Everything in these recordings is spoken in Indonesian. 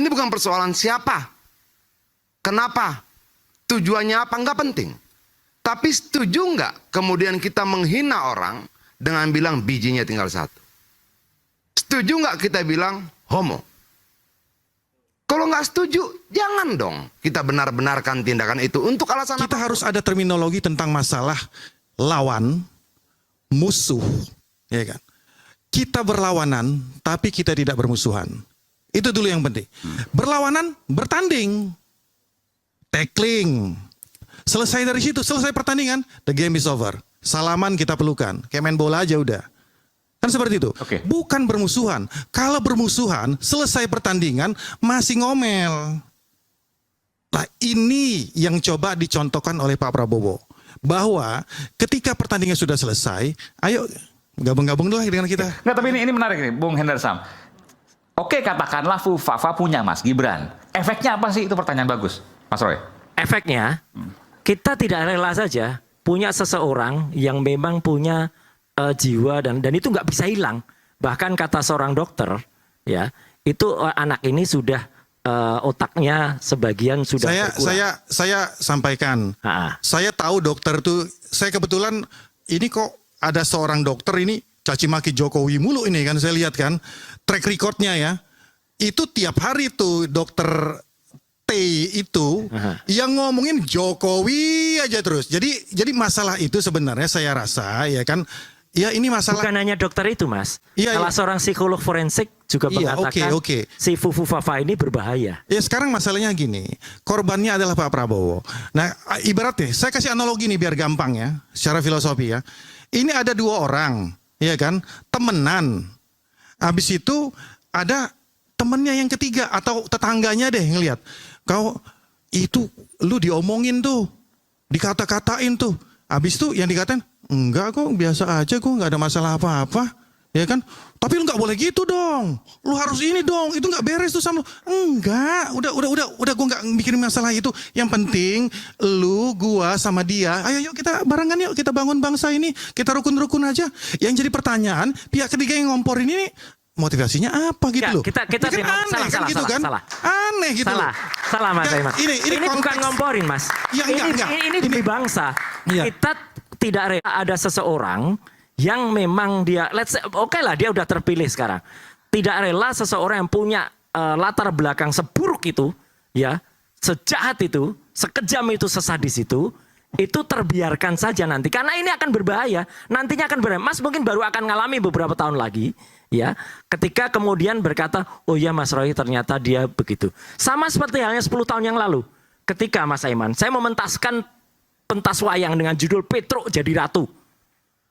Ini bukan persoalan siapa, kenapa, tujuannya apa, nggak penting. Tapi setuju nggak kemudian kita menghina orang dengan bilang bijinya tinggal satu? Setuju nggak kita bilang homo? Kalau nggak setuju, jangan dong kita benar-benarkan tindakan itu untuk alasan Kita apa? harus ada terminologi tentang masalah lawan, musuh, ya kan? Kita berlawanan, tapi kita tidak bermusuhan. Itu dulu yang penting. Berlawanan, bertanding, tackling. Selesai dari situ, selesai pertandingan, the game is over. Salaman kita pelukan, kayak main bola aja udah. Kan seperti itu. Oke. Bukan bermusuhan. Kalau bermusuhan, selesai pertandingan masih ngomel. Nah, ini yang coba dicontohkan oleh Pak Prabowo. Bahwa ketika pertandingan sudah selesai, ayo gabung-gabung dulu dengan kita. Nggak, tapi ini menarik nih, Bung Hendarsam. Oke, katakanlah Fufafa punya Mas Gibran. Efeknya apa sih? Itu pertanyaan bagus, Mas Roy. Efeknya, kita tidak rela saja punya seseorang yang memang punya jiwa dan itu nggak bisa hilang. Bahkan kata seorang dokter, ya itu anak ini sudah otaknya sebagian sudah berkurang. Saya sampaikan. Saya tahu dokter tuh, saya kebetulan ini kok ada seorang dokter ini caci maki Jokowi mulu ini kan, saya lihat kan track recordnya ya. Itu tiap hari tuh dokter T itu yang ngomongin Jokowi aja terus. Jadi masalah itu sebenarnya saya rasa ya kan, ya ini masalah. Bukan hanya dokter itu, Mas. Iya, Salah iya. seorang psikolog forensik juga mengatakan si Fufafa ini berbahaya. Ya sekarang masalahnya gini, korbannya adalah Pak Prabowo. Nah ibaratnya, saya kasih analogi nih biar gampang ya, secara filosofi ya. Ini ada dua orang, ya kan, temenan. Habis itu ada temennya yang ketiga atau tetangganya deh ngelihat. Kau itu lu diomongin tuh, dikata-katain tuh. Habis itu yang dikatain, enggak kok biasa aja kok, nggak ada masalah apa-apa. Ya kan? Tapi lu nggak boleh gitu dong. Lu harus ini dong. Itu nggak beres tuh sama lu. Enggak. Udah gua nggak mikirin masalah itu. Yang penting lu, gua sama dia. Ayo yuk kita barengan yuk kita bangun bangsa ini. Kita rukun-rukun aja. Yang jadi pertanyaan, pihak ketiga yang ngomporin ini motivasinya apa gitu loh. Kita Ini kan aneh kan gitu kan? Aneh gitu. Salah Mas Aiman. Ini bukan ngomporin, Mas. Ya, ini demi bangsa. Iya. Kita tidak rela ada seseorang yang memang dia, oke lah dia udah terpilih sekarang. Tidak rela seseorang yang punya latar belakang seburuk itu, ya, sejahat itu, sekejam itu, sesadis itu terbiarkan saja nanti. Karena ini akan berbahaya, nantinya akan berbahaya. Mas mungkin baru akan ngalami beberapa tahun lagi, ya, ketika kemudian berkata, oh ya Mas Roy ternyata dia begitu. Sama seperti halnya 10 tahun yang lalu, ketika Mas Aiman, saya mementaskan pentas wayang dengan judul Petruk Jadi Ratu.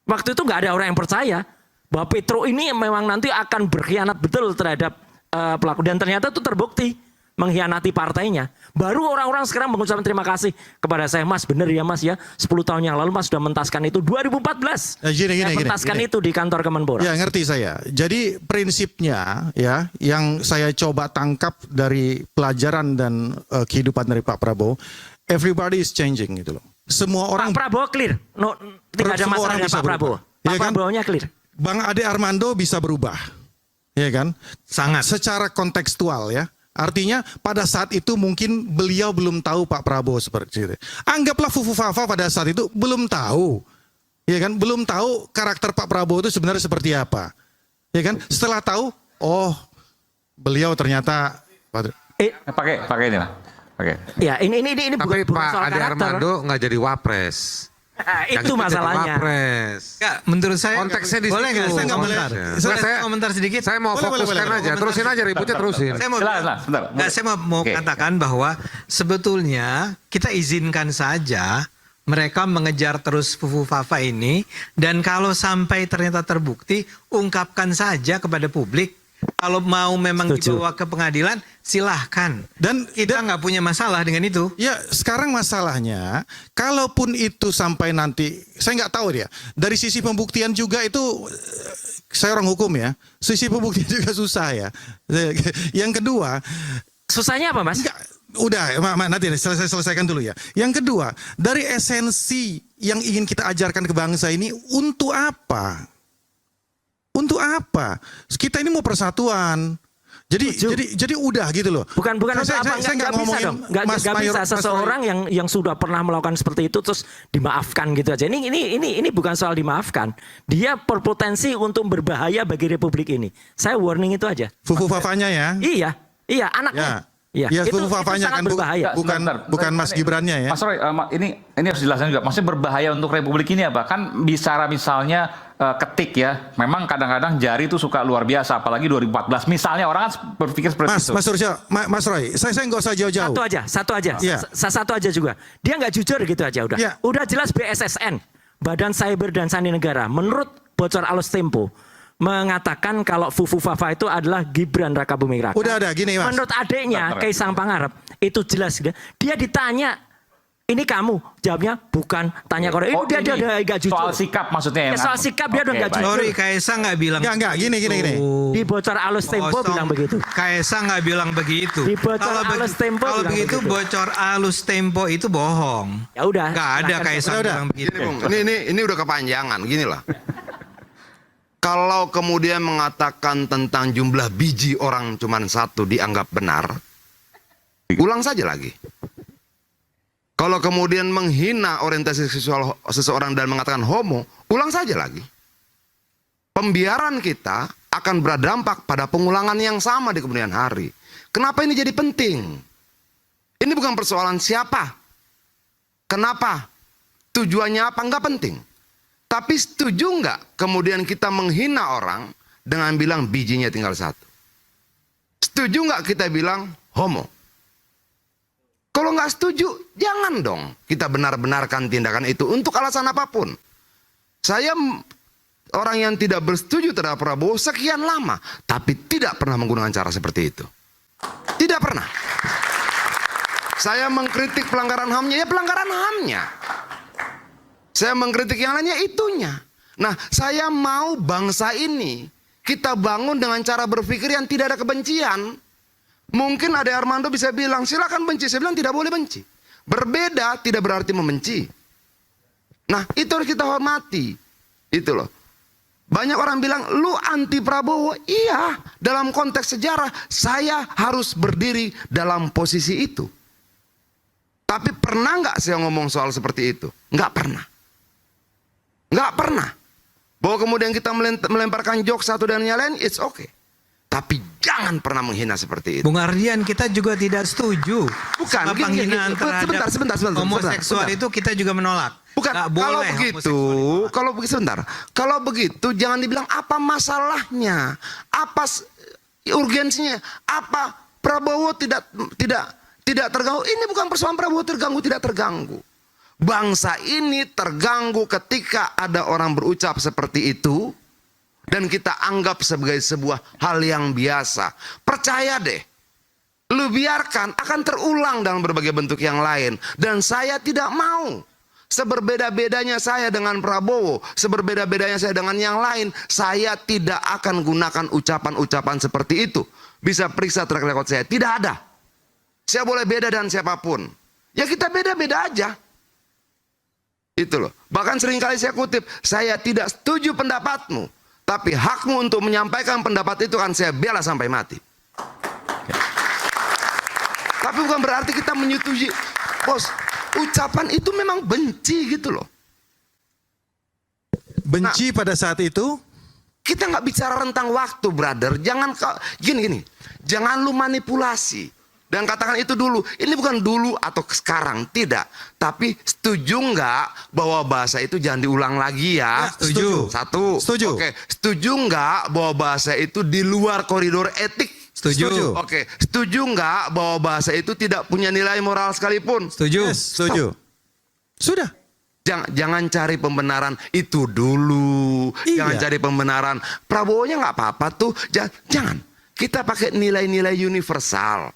Waktu itu nggak ada orang yang percaya bahwa Petruk ini memang nanti akan berkhianat betul terhadap pelaku. Dan ternyata itu terbukti mengkhianati partainya. Baru orang-orang sekarang mengucapkan terima kasih kepada saya. Mas bener ya Mas ya, 10 tahun yang lalu Mas sudah mentaskan itu. 2014 saya mentaskan itu di kantor Kemenpora. Ya ngerti saya. Jadi prinsipnya ya yang saya coba tangkap dari pelajaran dan kehidupan dari Pak Prabowo, everybody is changing gitu loh. Semua orang. Pak Prabowo clear, tidak ada masalah dengan Pak Prabowo. Pak Prabowo-nya clear. Bang Ade Armando bisa berubah, ya kan? Sangat. Secara kontekstual ya. Artinya pada saat itu mungkin beliau belum tahu Pak Prabowo seperti itu. Anggaplah Fufafa pada saat itu belum tahu, ya kan? Belum tahu karakter Pak Prabowo itu sebenarnya seperti apa, ya kan? Setelah tahu, oh beliau ternyata pakai ini lah. Oke. Ya ini Tapi bukan Pak soal Ade karakter. Armando nggak jadi wapres. Itu masalahnya. Ya, menurut saya Konteksnya di boleh situ. nggak saya Komentar. saya komentar sedikit. Saya mau fokuskan aja. Terusin aja ributnya terusin. Saya mau Sebentar. saya mau Oke. katakan bahwa sebetulnya kita izinkan saja mereka mengejar terus Fufafa ini, dan kalau sampai ternyata terbukti, ungkapkan saja kepada publik. Kalau mau memang Setuju. dibawa ke pengadilan, silahkan. Dan Kita nggak punya masalah dengan itu. ya sekarang masalahnya, kalaupun itu sampai nanti, saya nggak tahu dia. Dari sisi pembuktian juga itu, saya orang hukum ya, sisi pembuktian juga susah ya. Yang kedua, Susahnya apa Mas? enggak, udah nanti selesaikan dulu ya. Yang kedua, dari esensi yang ingin kita ajarkan ke bangsa ini untuk apa? Untuk apa? Kita ini mau persatuan. Jadi udah gitu loh. Bukan saya apa, nggak nggak bisa ngomongin dong. Nggak bisa seseorang yang sudah pernah melakukan seperti itu terus dimaafkan gitu aja. Ini bukan soal dimaafkan. Dia berpotensi untuk berbahaya bagi Republik ini. Saya warning itu aja. Fufu Fafanya ya. Iya anaknya. Ya, itu Fufu Fafanya sangat kan berbahaya. bukan Mas Gibrannya ya. Mas Roy, ini harus dijelaskan juga. Maksudnya berbahaya untuk Republik ini apa? Kan bicara misalnya ketik ya. Memang kadang-kadang jari itu suka luar biasa. Apalagi 2014. Misalnya orang kan berpikir seperti itu. Mas Surya, Mas Roy, saya nggak usah jauh-jauh. Satu aja. Iya. Satu aja juga. Dia nggak jujur gitu aja udah. Iya. Udah jelas BSSN, Badan Cyber dan Sandi Negara, menurut bocor Alus Tempo mengatakan kalau Fufu Fafa itu adalah Gibran Rakabuming Raka. Udah ada gini Mas. Menurut adiknya Kaisang Pangarep itu jelas dia ditanya ini kamu, jawabnya bukan, tanya Korea. Ini dia nggak jujur. Soal sikap maksudnya soal sikap dia udah nggak jujur. Sorry, Kaisang nggak bilang. Enggak, gini. Di bocor Alus Tempo bilang begitu. Kaisang nggak bilang begitu. Di bocor Alus Tempo kalau bilang begitu begitu. bocor Alus Tempo itu bohong. Ya udah. Nggak ada Kaisang bilang begitu. Gini, Bung, ini udah kepanjangan, gini lah. Kalau kemudian mengatakan tentang jumlah biji orang cuman satu dianggap benar, ulang saja lagi. Kalau kemudian menghina orientasi seksual seseorang dan mengatakan homo, ulang saja lagi. Pembiaran kita akan berdampak pada pengulangan yang sama di kemudian hari. Kenapa ini jadi penting? Ini bukan persoalan siapa, kenapa, tujuannya apa, nggak penting. Tapi setuju nggak kemudian kita menghina orang dengan bilang bijinya tinggal satu? Setuju nggak kita bilang homo? Kalau nggak setuju, jangan dong kita benar-benarkan tindakan itu untuk alasan apapun. Saya orang yang tidak bersetuju terhadap Prabowo sekian lama, tapi tidak pernah menggunakan cara seperti itu. Tidak pernah. Saya mengkritik pelanggaran HAM-nya, ya pelanggaran HAM-nya. Saya mengkritik yang lainnya, itunya. Nah, saya mau bangsa ini kita bangun dengan cara berpikir yang tidak ada kebencian. Mungkin Ade Armando bisa bilang, silakan benci. Saya bilang tidak boleh benci. Berbeda tidak berarti membenci. Nah, itu harus kita hormati. Itu loh. Banyak orang bilang, lu anti Prabowo. Iya, dalam konteks sejarah, saya harus berdiri dalam posisi itu. Tapi pernah nggak saya ngomong soal seperti itu? Nggak pernah. Nggak pernah. Bahwa kemudian kita melemparkan jokes satu dan yang lain, it's okay. Tapi jangan pernah menghina seperti itu. Bung Ardian, kita juga tidak setuju. Bukan, sama penghinaan terhadap homoseksual itu kita juga menolak. Bukan, Nggak boleh kalau begitu, kalau begitu jangan dibilang apa masalahnya, apa urgensinya, apa Prabowo tidak terganggu. Ini bukan persoalan Prabowo terganggu tidak terganggu. Bangsa ini terganggu ketika ada orang berucap seperti itu. Dan kita anggap sebagai sebuah hal yang biasa. Percaya deh, lu biarkan akan terulang dalam berbagai bentuk yang lain. Dan saya tidak mau. Seberbeda-bedanya saya dengan Prabowo, seberbeda-bedanya saya dengan yang lain, saya tidak akan gunakan ucapan-ucapan seperti itu. Bisa periksa track record saya, tidak ada. Saya boleh beda dengan siapapun. Ya kita beda-beda aja. Itu loh. Bahkan seringkali saya kutip, saya tidak setuju pendapatmu. Tapi hakmu untuk menyampaikan pendapat itu kan saya bela sampai mati. Tapi bukan berarti kita menyetujui. Bos, ucapan itu memang benci gitu loh. Benci pada saat itu? Kita nggak bicara rentang waktu, brother. Jangan gini. Jangan lu manipulasi. Dan katakan itu dulu. Ini bukan dulu atau sekarang, tidak. Tapi setuju nggak bahwa bahasa itu jangan diulang lagi ya? Setuju. Satu. Setuju. Oke. Setuju nggak bahwa bahasa itu di luar koridor etik? Setuju. Oke. Setuju nggak bahwa bahasa itu tidak punya nilai moral sekalipun? Setuju. Yes, setuju. Sudah. Jangan cari pembenaran itu dulu. Iya. Jangan cari pembenaran. Prabowo-nya nggak apa-apa tuh. Jangan. Kita pakai nilai-nilai universal.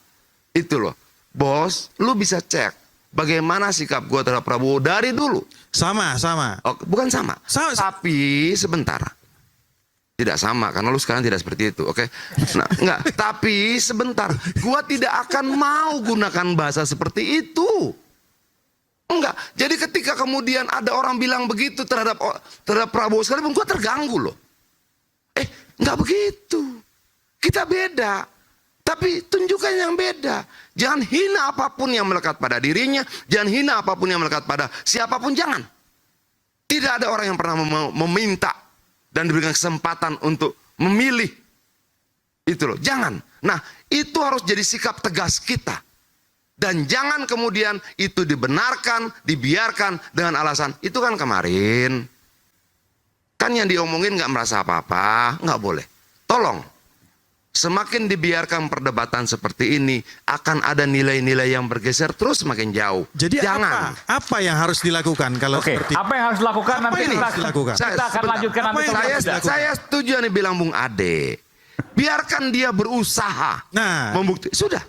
Itu loh. Bos, lu bisa cek bagaimana sikap gua terhadap Prabowo dari dulu. Sama. Oh, bukan sama. Tapi sebentar. Tidak sama karena lu sekarang tidak seperti itu, oke? Nah, enggak, tapi sebentar. Gua tidak akan mau gunakan bahasa seperti itu. Enggak. Jadi ketika kemudian ada orang bilang begitu terhadap Prabowo sekalipun gua terganggu loh. Enggak begitu. Kita beda. Tapi tunjukkan yang beda. Jangan hina apapun yang melekat pada dirinya. Jangan hina apapun yang melekat pada siapapun, jangan. Tidak ada orang yang pernah meminta dan diberikan kesempatan untuk memilih. Itu loh, jangan. Nah, itu harus jadi sikap tegas kita. Dan jangan kemudian itu dibenarkan, dibiarkan dengan alasan, itu kan kemarin. Kan yang diomongin nggak merasa apa-apa, nggak boleh. Tolong, semakin dibiarkan perdebatan seperti ini, akan ada nilai-nilai yang bergeser terus semakin jauh. Jadi jangan. apa yang harus dilakukan kalau Oke, seperti apa yang harus dilakukan Apa nanti yang kita, harus dilakukan? kita akan Sebentar. lanjutkan Apa nanti. yang setelah harus jeda. dilakukan? Saya setuju yang dibilang Bung Ade. Biarkan dia berusaha Nah. membuktikan. Sudah.